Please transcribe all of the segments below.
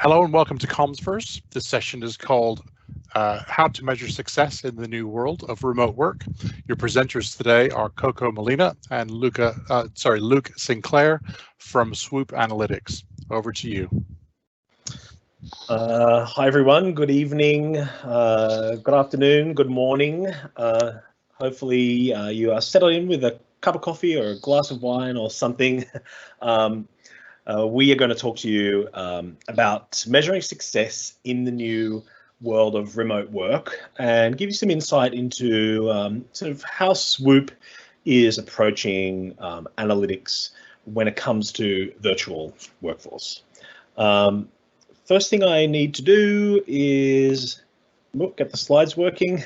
Hello and welcome to CommsVerse. This session is called How to Measure Success in the New World of Remote Work. Your presenters today are Coco Molina and Luke Sinclair from Swoop Analytics. Over to you. Hi everyone, good evening, good afternoon, good morning. Hopefully you are settled in with a cup of coffee or a glass of wine or something. We are going to talk to you about measuring success in the new world of remote work and give you some insight into sort of how Swoop is approaching analytics when it comes to virtual workforce. First thing I need to do is get the slides working.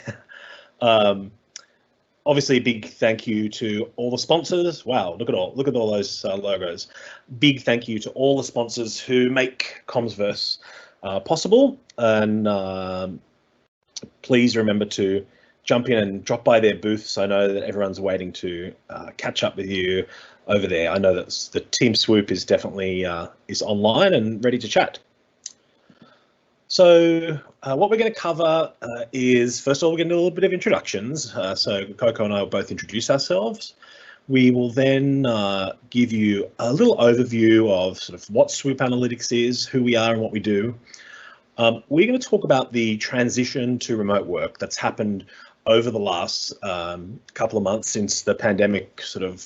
Obviously, a big thank you to all the sponsors. Wow, look at all those logos. Big thank you to all the sponsors who make CommsVerse possible. And please remember to jump in and drop by their booths. I know that everyone's waiting to catch up with you over there. I know that the Team Swoop is definitely is online and ready to chat. So what we're going to cover is, first of all, we're going to do a little bit of introductions. So Coco and I will both introduce ourselves. We will then give you a little overview of sort of what Swoop Analytics is, who we are and what we do. We're going to talk about the transition to remote work that's happened over the last couple of months since the pandemic sort of,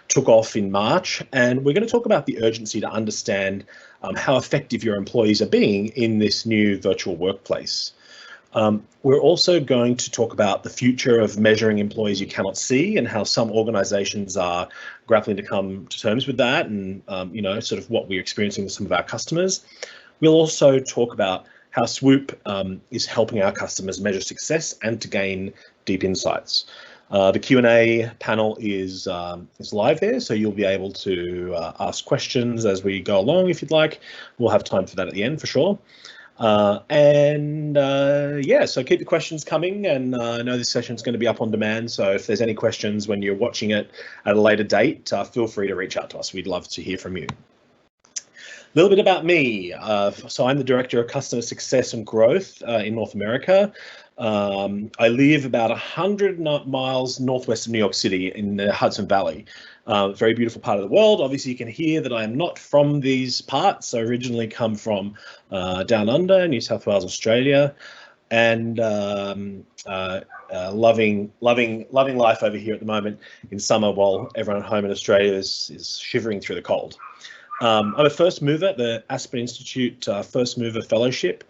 took off in March. And we're going to talk about the urgency to understand how effective your employees are being in this new virtual workplace. We're also going to talk about the future of measuring employees you cannot see and how some organizations are grappling to come to terms with that and, sort of what we're experiencing with some of our customers. We'll also talk about how Swoop is helping our customers measure success and to gain deep insights. The Q&A panel is live there, so you'll be able to ask questions as we go along if you'd like. We'll have time for that at the end for sure. So keep the questions coming, and I know this session is going to be up on demand, so if there's any questions when you're watching it at a later date, feel free to reach out to us. We'd love to hear from you. A little bit about me. So I'm the Director of Customer Success and Growth in North America. I live about 100 miles northwest of New York City in the Hudson Valley. Very beautiful part of the world. Obviously, you can hear that I am not from these parts. I originally come from down under, New South Wales, Australia, and loving life over here at the moment in summer while everyone at home in Australia is shivering through the cold. I'm a first mover at the Aspen Institute First Mover Fellowship,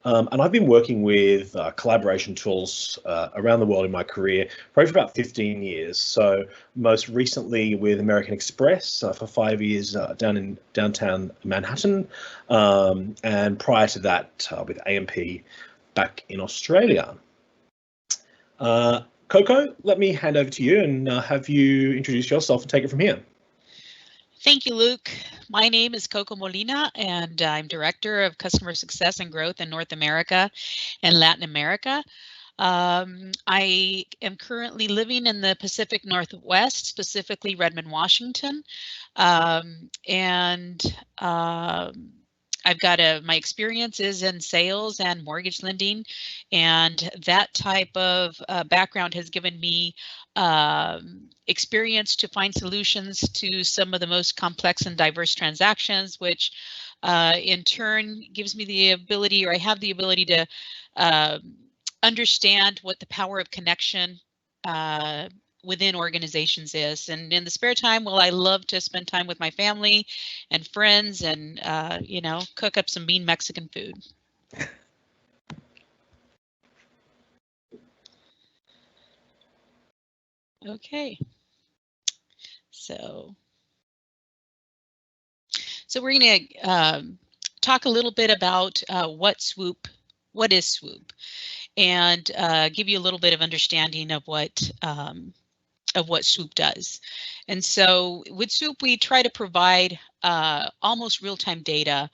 and I've been working with collaboration tools around the world in my career probably for about 15 years. So most recently with American Express for 5 years down in downtown Manhattan, and prior to that with AMP back in Australia. Coco, let me hand over to you and have you introduce yourself and take it from here. Thank you, Luke. My name is Coco Molina, and I'm Director of Customer Success and Growth in North America and Latin America. I am currently living in the Pacific Northwest, specifically Redmond, Washington. I've got my experience is in sales and mortgage lending, and that type of background has given me experience to find solutions to some of the most complex and diverse transactions, which in turn gives me the ability, or I have the ability to understand what the power of connection within organizations is. And in the spare time, well, I love to spend time with my family and friends and, cook up some mean Mexican food. Okay. So we're going to talk a little bit about what is Swoop, and give you a little bit of understanding of what Swoop does. And so with Swoop, we try to provide almost real-time data.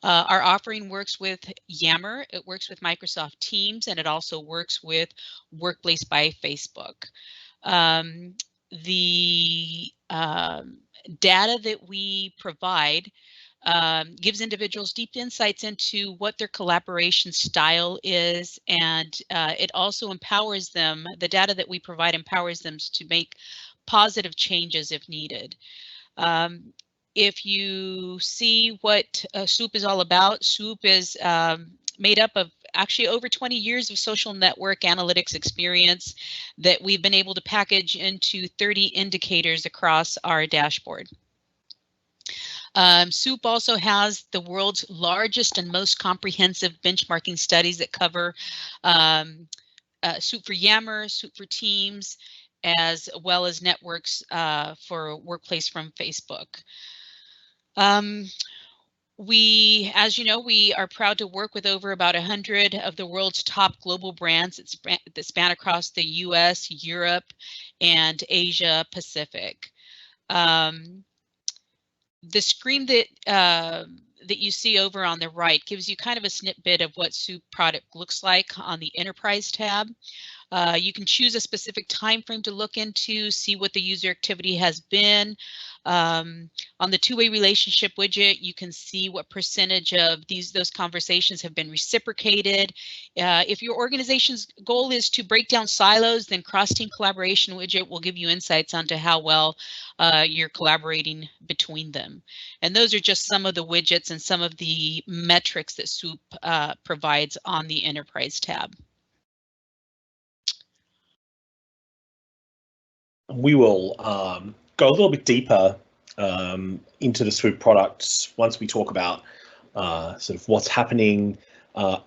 Our offering works with Yammer, it works with Microsoft Teams, and it also works with Workplace by Facebook. The data that we provide gives individuals deep insights into what their collaboration style is, and it also empowers them. The data that we provide empowers them to make positive changes if needed. If you see what Swoop is all about, Swoop is made up of actually over 20 years of social network analytics experience that we've been able to package into 30 indicators across our dashboard. Swoop also has the world's largest and most comprehensive benchmarking studies that cover Swoop for Yammer, Swoop for Teams, as well as networks for Workplace from Facebook. As you know, we are proud to work with over about 100 of the world's top global brands that span across the US, Europe, and Asia Pacific. The screen that you see over on the right gives you kind of a snippet of what Swoop product looks like on the Enterprise tab. You can choose a specific time frame to look into, see what the user activity has been. On the two-way relationship widget, you can see what percentage of those conversations have been reciprocated. If your organization's goal is to break down silos, then cross-team collaboration widget will give you insights onto how well you're collaborating between them. And those are just some of the widgets and some of the metrics that Swoop provides on the Enterprise tab. We will go a little bit deeper into the Swoop products once we talk about sort of what's happening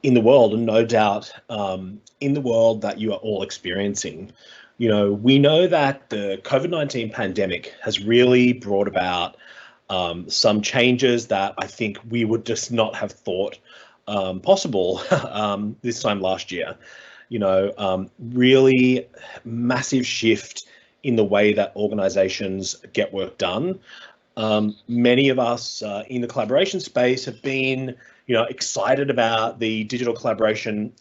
in the world, and no doubt in the world that you are all experiencing. You know, we know that the COVID-19 pandemic has really brought about some changes that I think we would just not have thought possible this time last year. You know, really massive shift in the way that organizations get work done. Many of us in the collaboration space have been, excited about the digital collaboration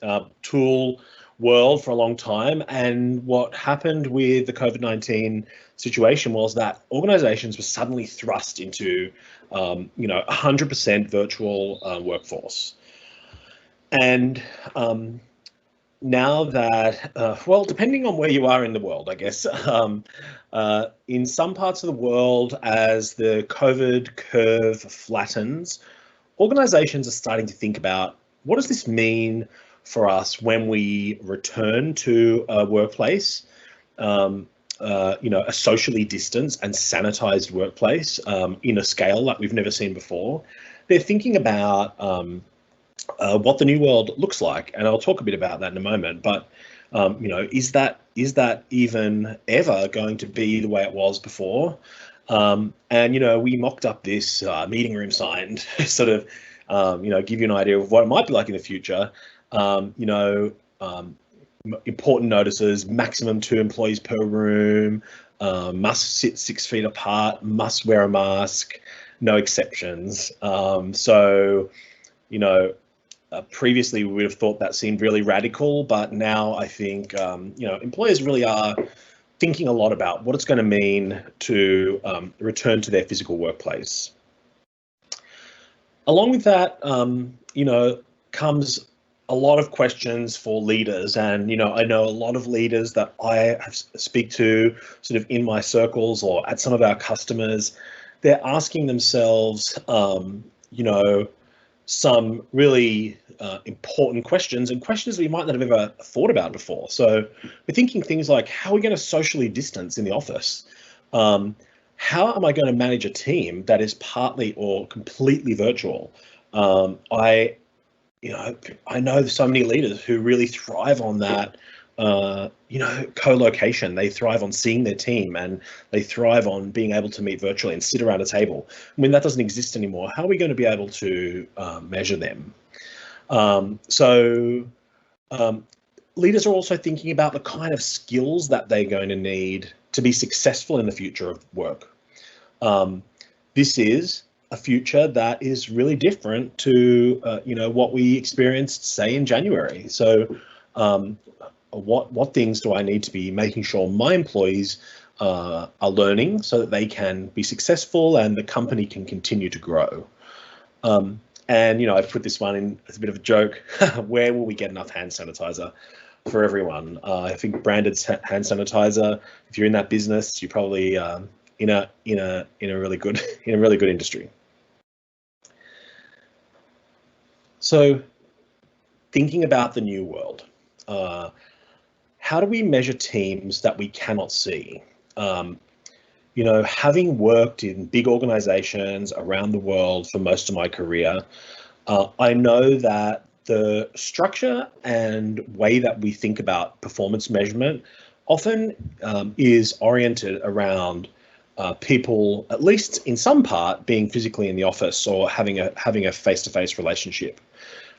tool world for a long time. And what happened with the COVID-19 situation was that organizations were suddenly thrust into, 100% virtual workforce. And now that, well, depending on where you are in the world, I guess, in some parts of the world, as the COVID curve flattens, organizations are starting to think about, what does this mean for us when we return to a workplace, a socially distanced and sanitized workplace in a scale that we've never seen before? They're thinking about what the new world looks like, and I'll talk a bit about that in a moment. But is that even ever going to be the way it was before? And we mocked up this meeting room sign to sort of give you an idea of what it might be like in the future. Important notices: maximum 2 employees per room, must sit 6 feet apart, must wear a mask, no exceptions. Previously we would have thought that seemed really radical, but now I think employers really are thinking a lot about what it's going to mean to return to their physical workplace. Along with that, comes a lot of questions for leaders, and I know a lot of leaders that I speak to sort of in my circles or at some of our customers. They're asking themselves, some really important questions, and questions we might not have ever thought about before. So we're thinking things like, how are we going to socially distance in the office? How am I going to manage a team that is partly or completely virtual? I know so many leaders who really thrive on that, co-location. They thrive on seeing their team, and they thrive on being able to meet virtually and sit around a table. When that doesn't exist anymore, how are we going to be able to measure them? Leaders are also thinking about the kind of skills that they're going to need to be successful in the future of work. This is a future that is really different to what we experienced, say, in January. So what things do I need to be making sure my employees are learning so that they can be successful and the company can continue to grow? And, you know, I've put this one in as a bit of a joke. Where will we get enough hand sanitizer for everyone? I think branded hand sanitizer, if you're in that business, you're probably in a really good industry. So thinking about the new world, how do we measure teams that we cannot see? You know, having worked in big organizations around the world for most of my career, I know that the structure and way that we think about performance measurement often is oriented around people, at least in some part, being physically in the office or having a face-to-face relationship.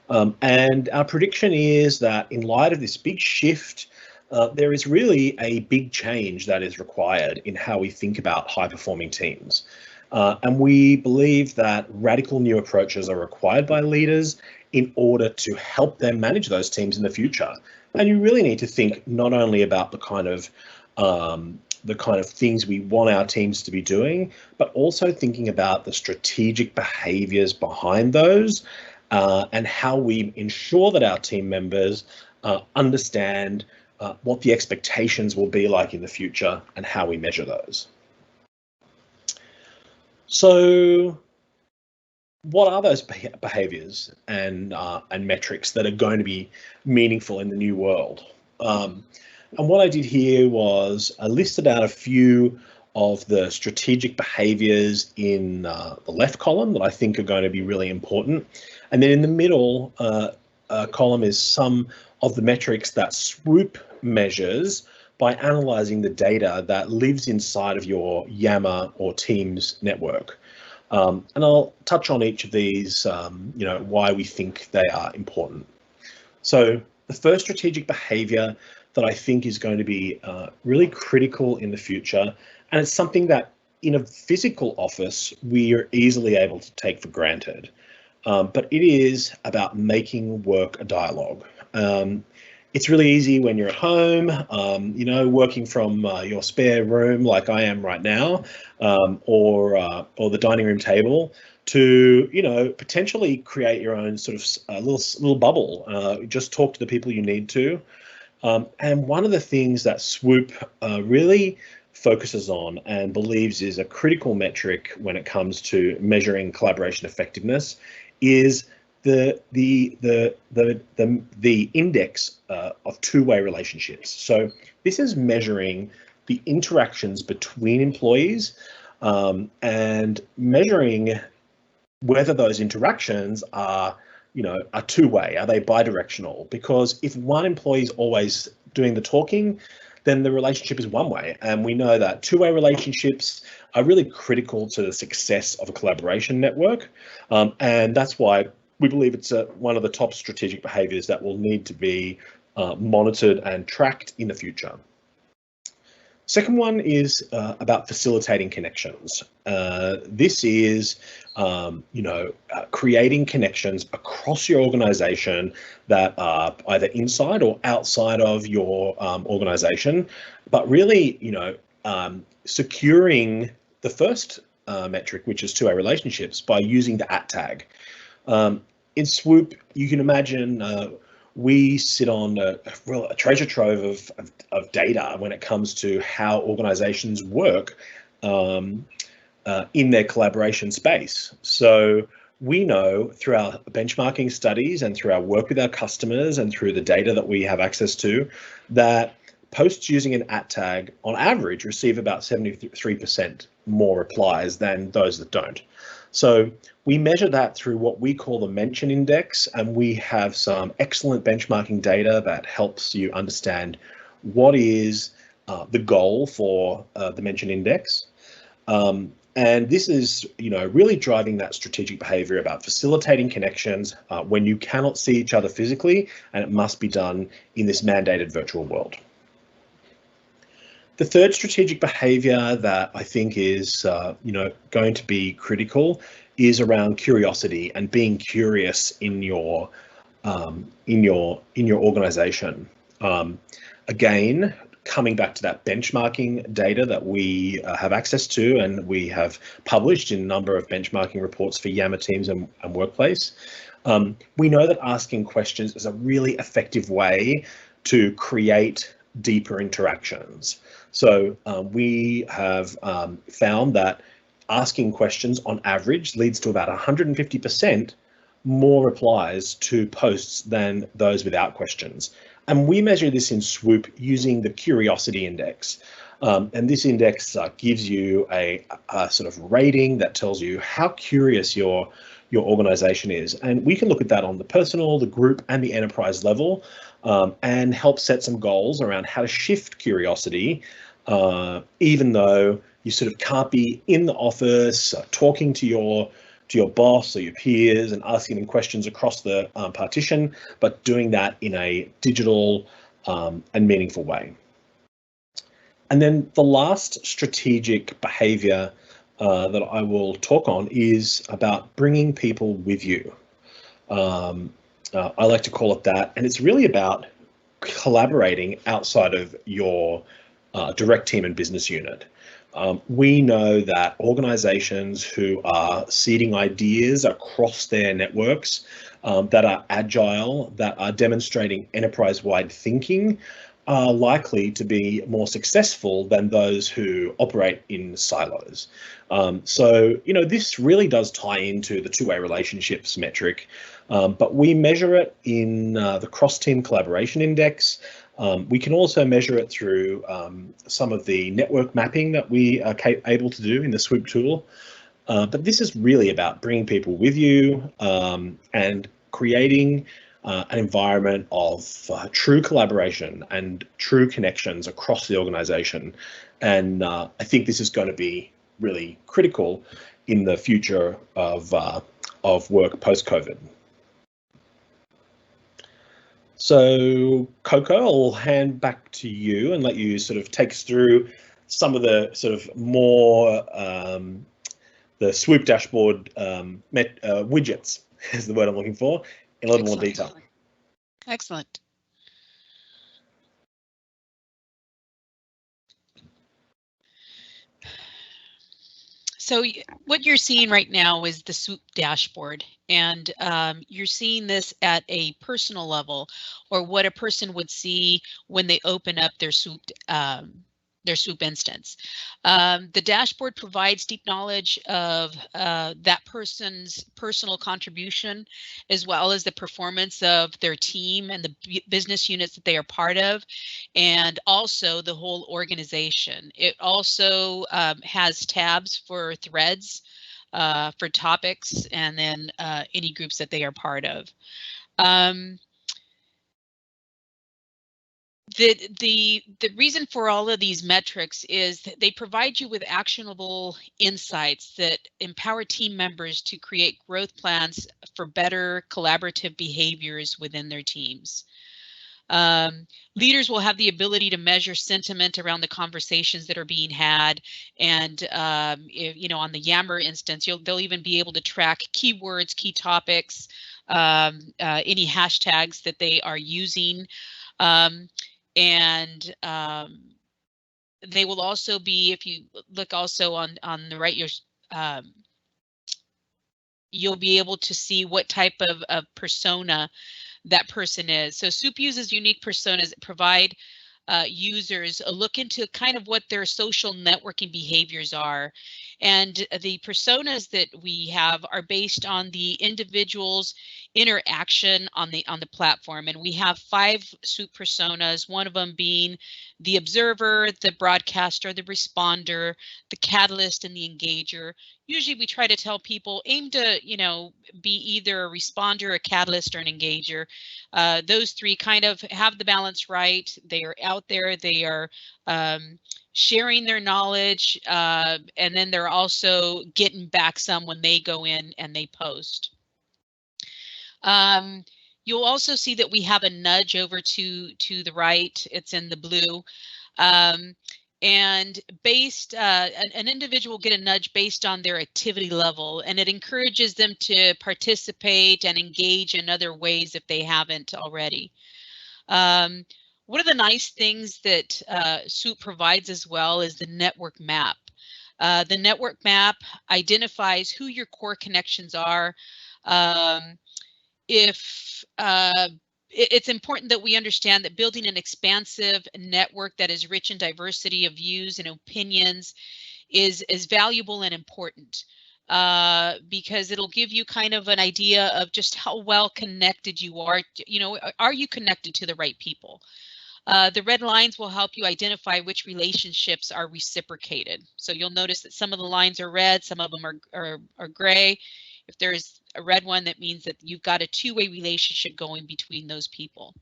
And our prediction is that in light of this big shift, there is really a big change that is required in how we think about high-performing teams. And we believe that radical new approaches are required by leaders in order to help them manage those teams in the future. And you really need to think not only about the kind of things we want our teams to be doing, but also thinking about the strategic behaviors behind those and how we ensure that our team members understand what the expectations will be like in the future and how we measure those. So what are those behaviors and metrics that are going to be meaningful in the new world? And what I did here was I listed out a few of the strategic behaviors in the left column that I think are going to be really important. And then in the middle column is some of the metrics that Swoop measures by analyzing the data that lives inside of your Yammer or Teams network. And I'll touch on each of these, you know, why we think they are important. So the first strategic behavior that I think is going to be really critical in the future, and it's something that in a physical office we are easily able to take for granted, but it is about making work a dialogue. It's really easy when you're at home, you know, working from your spare room like I am right now, or the dining room table, to, you know, potentially create your own sort of little bubble. Just talk to the people you need to. And one of the things that Swoop really focuses on and believes is a critical metric when it comes to measuring collaboration effectiveness is the index of two-way relationships. So this is measuring the interactions between employees and measuring whether those interactions are, you know, are two-way, are they bidirectional? Because if one employee is always doing the talking, then the relationship is one way. And we know that two-way relationships are really critical to the success of a collaboration network. And that's why we believe it's one of the top strategic behaviors that will need to be monitored and tracked in the future. Second one is about facilitating connections. This is, you know, creating connections across your organization that are either inside or outside of your organization, but really, you know, securing the first metric, which is two-way relationships, by using the @tag. In Swoop, you can imagine we sit on a treasure trove of data when it comes to how organizations work in their collaboration space. So we know through our benchmarking studies and through our work with our customers and through the data that we have access to, that posts using an @tag on average receive about 73% more replies than those that don't. So we measure that through what we call the mention index, and we have some excellent benchmarking data that helps you understand what is the goal for the mention index. And this is, you know, really driving that strategic behavior about facilitating connections when you cannot see each other physically, and it must be done in this mandated virtual world. The third strategic behavior that I think is, you know, going to be critical is around curiosity and being curious in your organization. Again, coming back to that benchmarking data that we have access to, and we have published in a number of benchmarking reports for Yammer teams and Workplace. We know that asking questions is a really effective way to create deeper interactions. So we have found that asking questions on average leads to about 150% more replies to posts than those without questions. And we measure this in Swoop using the Curiosity Index. And this index gives you a sort of rating that tells you how curious your organization is. And we can look at that on the personal, the group, and the enterprise level, and help set some goals around how to shift curiosity, even though you sort of can't be in the office talking to your boss or your peers and asking them questions across the partition, but doing that in a digital and meaningful way. And then the last strategic behavior that I will talk on is about bringing people with you. I like to call it that, and it's really about collaborating outside of your direct team and business unit. We know that organizations who are seeding ideas across their networks, that are agile, that are demonstrating enterprise-wide thinking, are likely to be more successful than those who operate in silos. So, this really does tie into the two-way relationships metric, but we measure it in the cross-team collaboration index. We can also measure it through some of the network mapping that we are able to do in the Swoop tool. But this is really about bringing people with you and creating an environment of true collaboration and true connections across the organization. And I think this is going to be really critical in the future of work post-COVID. So Coco, I'll hand back to you and let you sort of take us through some of the sort of more the Swoop dashboard widgets is the word I'm looking for, in a little more detail. Excellent. So what you're seeing right now is the Swoop dashboard, and you're seeing this at a personal level, or what a person would see when they open up their Swoop instance. The dashboard provides deep knowledge of that person's personal contribution, as well as the performance of their team and the business units that they are part of, and also the whole organization. It also has tabs for threads, for topics, and then any groups that they are part of. The reason for all of these metrics is that they provide you with actionable insights that empower team members to create growth plans for better collaborative behaviors within their teams. Leaders will have the ability to measure sentiment around the conversations that are being had, and on the Yammer instance, they'll even be able to track keywords, key topics, any hashtags that they are using. And they will also be, if you look also on the right, you'll be able to see what type of persona that person is. So Swoop uses unique personas that provide users a look into kind of what their social networking behaviors are. And the personas that we have are based on the individual's interaction on the platform. And we have 5 Swoop personas, one of them being the observer, the broadcaster, the responder, the catalyst, and the engager. Usually we try to tell people aim to, be either a responder, a catalyst, or an engager. Those 3 kind of have the balance right. They are out there, they are sharing their knowledge, and then they're also getting back some when they go in and they post. You'll also see that we have a nudge over to the right. It's in the blue. And an individual will get a nudge based on their activity level, and it encourages them to participate and engage in other ways if they haven't already. One of the nice things that Swoop provides as well is the network map. The network map identifies who your core connections are. It's important that we understand that building an expansive network that is rich in diversity of views and opinions is valuable and important, because it'll give you kind of an idea of just how well connected you are. You know, are you connected to the right people? The red lines will help you identify which relationships are reciprocated. So you'll notice that some of the lines are red, some of them are gray. If there's a red one, that means that you've got a two-way relationship going between those people.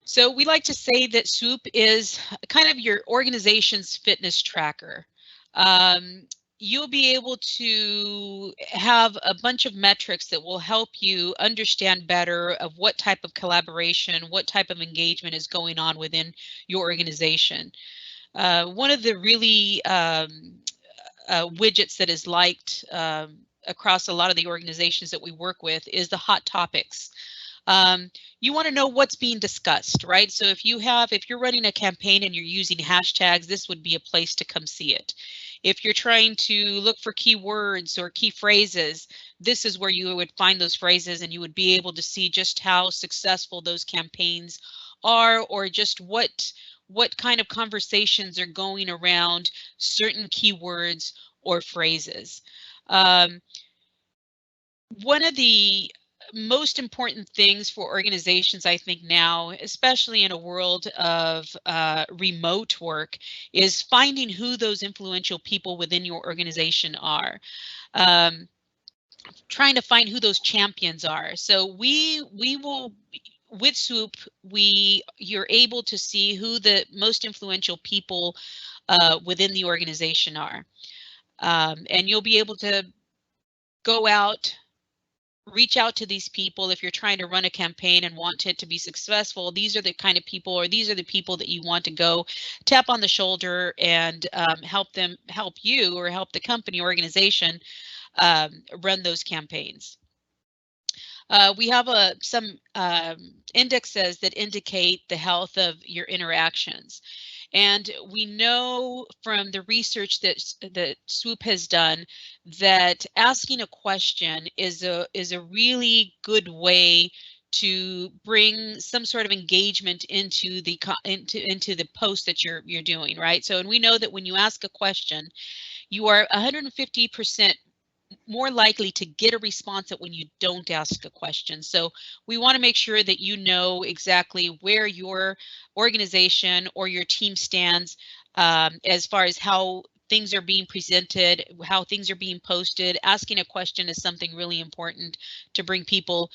So we like to say that Swoop is kind of your organization's fitness tracker. You'll be able to have a bunch of metrics that will help you understand better of what type of collaboration, what type of engagement is going on within your organization. One of the really widgets that is liked across a lot of the organizations that we work with is the hot topics. You want to know what's being discussed, right? So if you're running a campaign and you're using hashtags, this would be a place to come see it. If you're trying to look for keywords or key phrases, this is where you would find those phrases, and you would be able to see just how successful those campaigns are, or just what kind of conversations are going around certain keywords or phrases. One of the most important things for organizations, I think now, especially in a world of remote work, is finding who those influential people within your organization are. Trying to find who those champions are. So we will, with Swoop, you're able to see who the most influential people within the organization are. And you'll be able to go out, reach out to these people. If you're trying to run a campaign and want it to be successful, these are the kind of people, or these are the people that you want to go tap on the shoulder and help you or help the company organization run those campaigns. We have some indexes that indicate the health of your interactions. And we know from the research that Swoop has done that asking a question is a really good way to bring some sort of engagement into the post that you're doing, right? So, and we know that when you ask a question, you are 150% more likely to get a response than when you don't ask a question. So we want to make sure that you know exactly where your organization or your team stands as far as how things are being presented, how things are being posted. Asking a question is something really important to bring people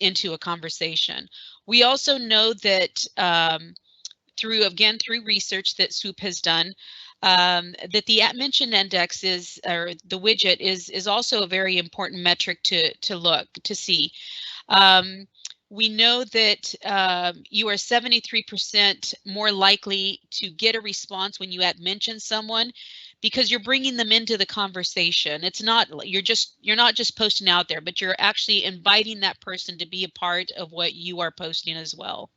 into a conversation. We also know that through research that Swoop has done, that the at-mentioned index or the widget is also a very important metric to see. We know that you are 73% more likely to get a response when you at-mention someone, because you're bringing them into the conversation. It's not you're not just posting out there, but you're actually inviting that person to be a part of what you are posting as well.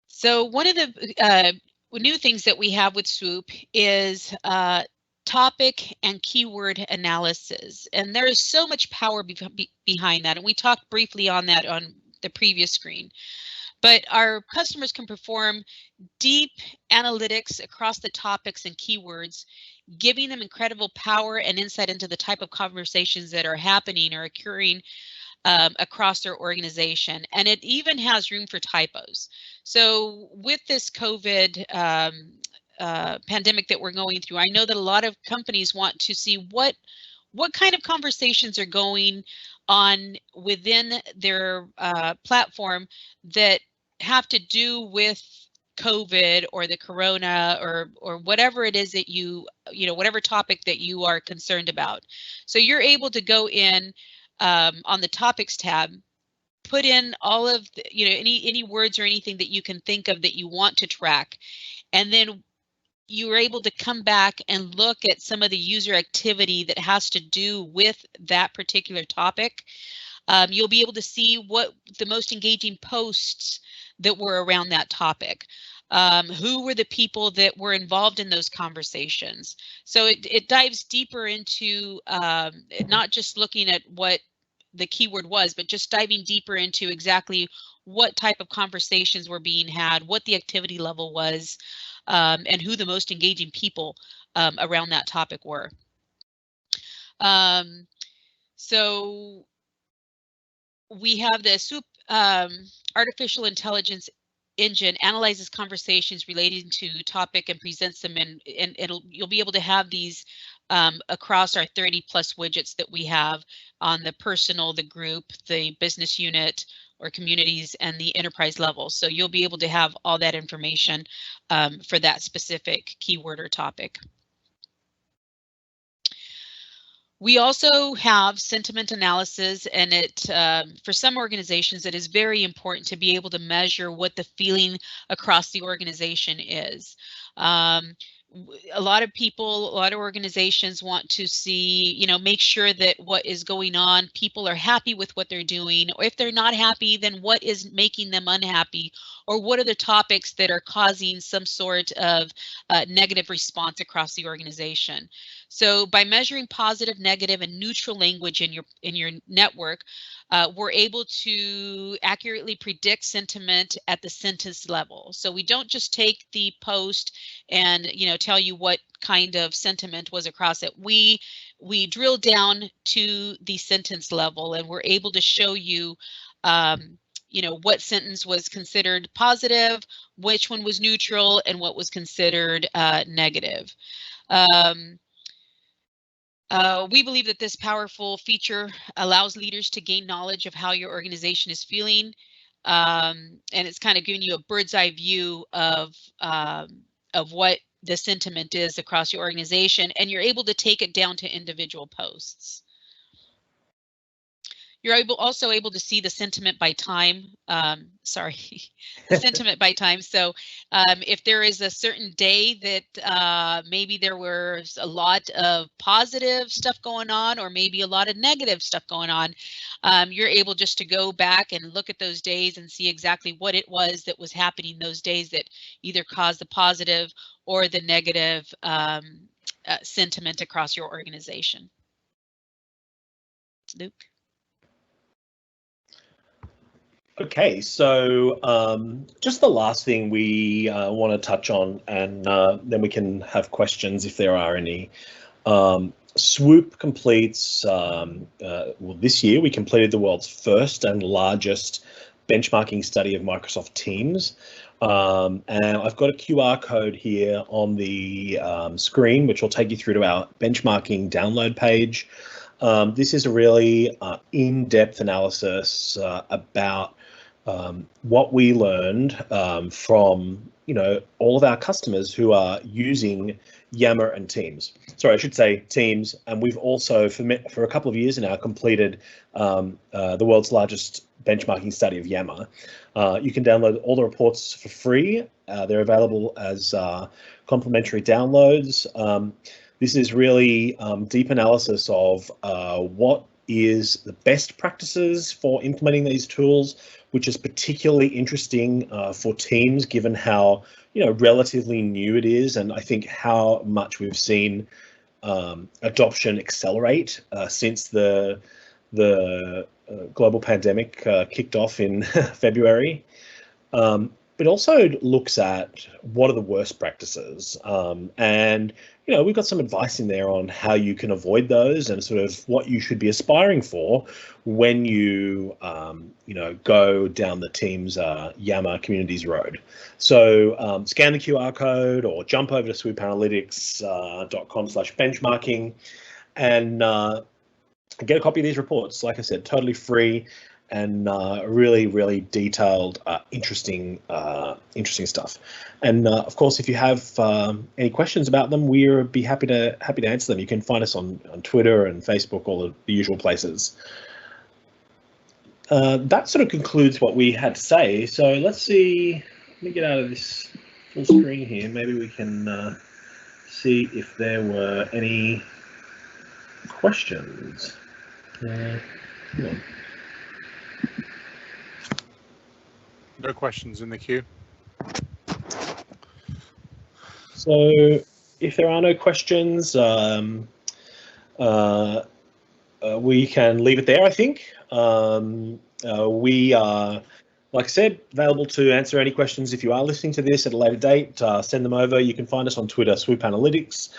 So one of the new things that we have with Swoop is topic and keyword analysis. And there is so much power behind that. And we talked briefly on that on the previous screen. But our customers can perform deep analytics across the topics and keywords, giving them incredible power and insight into the type of conversations that are happening or occurring across their organization. And it even has room for typos. So with this COVID pandemic that we're going through, I know that a lot of companies want to see what kind of conversations are going on within their platform that have to do with COVID or the corona or whatever it is that whatever topic that you are concerned about. So you're able to go in on the topics tab, put in all of the, any words or anything that you can think of that you want to track, and then you were able to come back and look at some of the user activity that has to do with that particular topic. You'll be able to see what the most engaging posts that were around that topic. Who were the people that were involved in those conversations? So it dives deeper into not just looking at what the keyword was, but just diving deeper into exactly what type of conversations were being had, what the activity level was, and who the most engaging people around that topic were. So we have the Swoop artificial intelligence engine analyzes conversations relating to topic and presents them in, and you'll be able to have these across our 30 plus widgets that we have on the personal, the group, the business unit or communities, and the enterprise level. So you'll be able to have all that information for that specific keyword or topic. We also have sentiment analysis, and it for some organizations it is very important to be able to measure what the feeling across the organization is. A lot of people, a lot of organizations want to see, make sure that what is going on, people are happy with what they're doing, or if they're not happy, then what is making them unhappy, or what are the topics that are causing some sort of negative response across the organization. So by measuring positive, negative, and neutral language in your network, we're able to accurately predict sentiment at the sentence level. So we don't just take the post and tell you what kind of sentiment was across it. We drill down to the sentence level, and we're able to show you what sentence was considered positive, which one was neutral, and what was considered negative. We believe that this powerful feature allows leaders to gain knowledge of how your organization is feeling, and it's kind of giving you a bird's eye view of what the sentiment is across your organization, and you're able to take it down to individual posts. You're also able to see the sentiment by time. The sentiment by time. So if there is a certain day that maybe there was a lot of positive stuff going on, or maybe a lot of negative stuff going on, you're able just to go back and look at those days and see exactly what it was that was happening those days that either caused the positive or the negative sentiment across your organization. Luke? Okay, so just the last thing we want to touch on, and then we can have questions if there are any. Swoop completes, well, this year we completed the world's first and largest benchmarking study of Microsoft Teams. And I've got a QR code here on the screen, which will take you through to our benchmarking download page. This is a really in-depth analysis about what we learned from all of our customers who are using Yammer and Teams. Sorry, I should say Teams. And we've also, for a couple of years now, completed the world's largest benchmarking study of Yammer. You can download all the reports for free. They're available as complimentary downloads. This is really deep analysis of what is the best practices for implementing these tools, which is particularly interesting for Teams, given how relatively new it is, and I think how much we've seen adoption accelerate since the global pandemic kicked off in February. But also looks at what are the worst practices, and we've got some advice in there on how you can avoid those and sort of what you should be aspiring for when you go down the Teams Yammer Communities road. So scan the QR code or jump over to swoopanalytics.com/benchmarking and get a copy of these reports. Like I said, totally free. And really, really detailed, interesting stuff. And of course, if you have any questions about them, we'll be happy to answer them. You can find us on Twitter and Facebook, all the usual places. That sort of concludes what we had to say. So let's see. Let me get out of this full screen here. Maybe we can see if there were any questions. Hang on. No questions in the queue. So if there are no questions, we can leave it there, I think. We are, like I said, available to answer any questions. If you are listening to this at a later date, send them over. You can find us on Twitter, Swoop Analytics.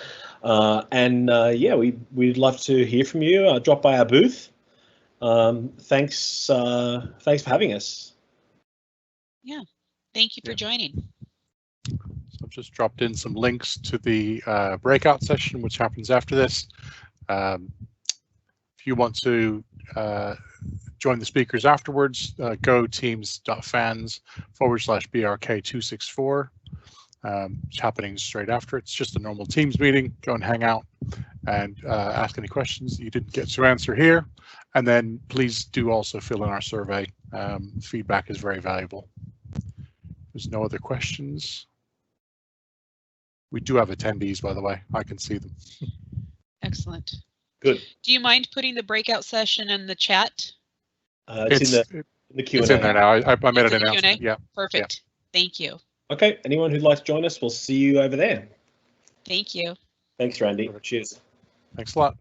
Yeah, we'd love to hear from you. Drop by our booth. Thanks for having us. Yeah, thank you for joining. So I've just dropped in some links to the breakout session, which happens after this. If you want to join the speakers afterwards, go teams.fans/BRK264. It's happening straight after. It's just a normal Teams meeting. Go and hang out and ask any questions that you didn't get to answer here. And then please do also fill in our survey. Feedback is very valuable. There's no other questions. We do have attendees, by the way. I can see them. Excellent. Good. Do you mind putting the breakout session in the chat? It's in the Q&A. It's in there now. I made an announcement. Q&A? Yeah. Perfect. Yeah. Thank you. Okay. Anyone who'd like to join us, we'll see you over there. Thank you. Thanks, Randy. Cheers. Thanks a lot.